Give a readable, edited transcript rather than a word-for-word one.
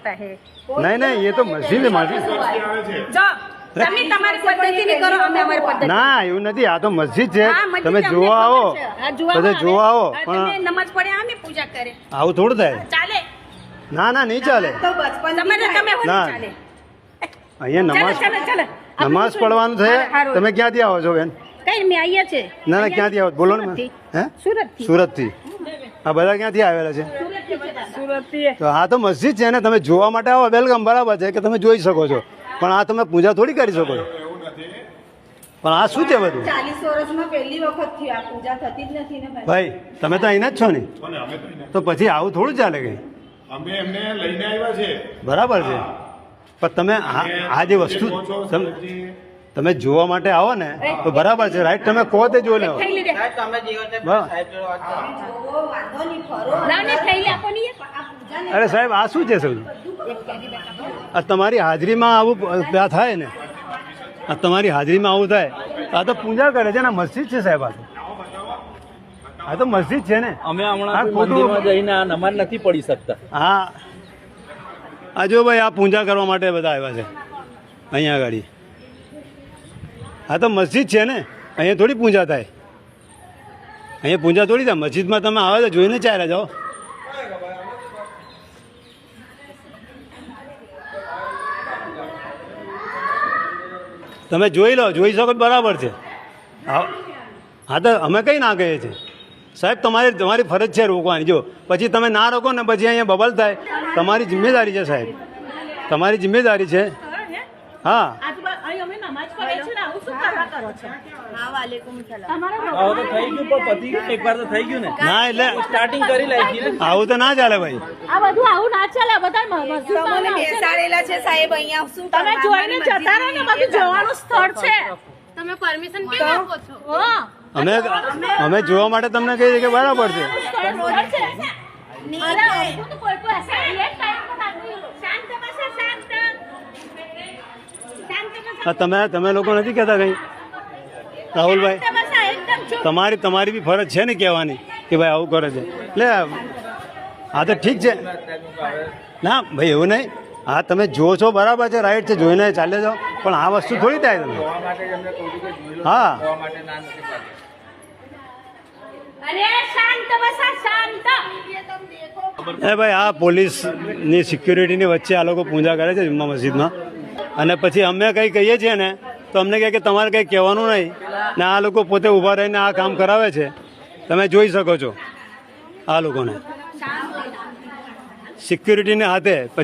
करता है। नहीं नहीं, ये तो मस्जिद है माजी। जो તમે તમારી પદ્ધતિની કરો, અમે અમારી પદ્ધતિ। ના એવું નથી, આ તો મસ્જિદ છે, હા, મસ્જિદ તમે અમને જોવા આવો, ખબર છે. હા, જોવા બધા આવે. જોવા આવો, હા, પણ તમે નમાઝ પડે અમે પૂજા કરે, આવું થોડું થાય। ચાલે? ના ના, નહીં ચાલે। તમારે તમે હોય ના. ચાલે। અહીંયા નમાઝ ચાલે ચાલે નમાઝ પડવાનું છે। હારું. તમે ક્યાંથી આવો છો બેન? કઈ મેં આયા છે। ના ના, ક્યાંથી આવો બોલો ને? હે, સુરત થી। સુરતથી। આ બધા ક્યાંથી આવેલા છે? સુરત થી। તો આ તો મસ્જિદ છે ને, તમે જોવા માટે આવો, વેલકમ, બરાબર છે કે તમે જોઈ શકો છો, પણ આ તમે પૂજા થોડી કરી શકો છો। પણ આ શું છે બધું? 40 વર્ષમાં પહેલી વખત થી આ પૂજા થતી જ નથી ને ભાઈ। ભાઈ તમે તો અહીંના જ છો ને, તો પછી આવું થોડું ચાલે કઈ? અમે એમને લઈને આવ્યા છે। બરાબર છે, પણ તમે આ જે વસ્તુ તમે જોવા માટે આવો ને તો બરાબર છે, રાઈટ, તમે કહો તે જોઈ લેવો। થેલી દે, વાંધો નહીં, ફરો લાવને થેલી આપો ની। આ પૂજા અરે સાહેબ, આ શું છે સૌ? આ તમારી હાજરીમાં આવું ત્યાં થાય ને, આ તમારી હાજરીમાં આવું થાય, આ તો પૂજા કરે છે ને, મસ્જિદ છે સાહેબ, આ તો મસ્જિદ છે ને। અમે આ હમણાં કોઈ ખોટું- મંદિરમાં જઈને આ નમાઝ નથી પડી શકતા। હા, આ જો ભાઈ, આ પૂજા કરવા માટે બધા આવ્યા છે અહીંયા આગળ। આ તો મસ્જિદ છે ને, અહીંયા થોડી પૂજા થાય, અહીંયા પૂજા થોડી થાય। મસ્જિદમાં તમે આવે તો જોઈને ચાલ્યા જાઓ। તમે જોઈ લો, જોઈ શકો તો બરાબર છે। હા તો અમે કઈ ના કહીએ છીએ સાહેબ, તમારી ફરજ છે રોકવાની। જો પછી તમે ના રોકો ને પછી અહીંયા બબલ થાય, તમારી જિમ્મેદારી છે સાહેબ, તમારી જિમ્મેદારી છે। હા, અમે નમાઝ પડે છે ને, આવું શું કરવા કરો છો? હા, વાલેકુમ સલામ। તમારો હવે તો થઈ ગયું, પણ પતી ગયું ને, એકવાર તો થઈ ગયું ને, ના એટલે સ્ટાર્ટિંગ કરી લાગી ને। આવું તો ના ચાલે ભાઈ। આ બધું આવું ના ચાલે, બધા મસ્જિદમાં તમને આવશે ને। બેસાડેલા છે સાહેબ, અહીંયા શું તમે કરવા? જોઈને જતા રહો ને, બધું જોવાનું સ્થળ છે। તમે પરમિશન કેમ આપો છો? હા, અમે જોવા માટે તમને કહીએ કે બરાબર છે। સ્થળ છે। અરે, હું તો કોઈ કોઈ હશે, એક ટાઈમ પર આટલું શાંત બસે, શાંત હા, તમે લોકો નથી કહેતા કઈ? રાહુલભાઈ, બસે, એકદમ ચૂપ। તમારી બી ફરજ છે ને કહેવાની કે ભાઈ આવું કરે છે, એટલે હા તો ઠીક છે। ના ભાઈ, એવું નહીં, હા તમે જુઓ છો બરાબર છે, રાઈટ છે, જોઈને ચાલે જાઓ, પણ આ વસ્તુ થોડી થાય તમે। હા, અરે શાંત બસા, શાંત। એ ભાઈ, આ પોલીસની સિક્યુરિટીની વચ્ચે આ લોકો પૂજા કરે છે જુમ્મા મસ્જિદમાં, અને પછી અમે કંઈ કહીએ છીએ ને તો અમને કહે કે તમારે કંઈ કહેવાનું નહીં, ને આ લોકો પોતે ઊભા રહીને આ કામ કરાવે છે। તમે જોઈ શકો છો આ લોકોને સિક્યુરિટીને હાથે।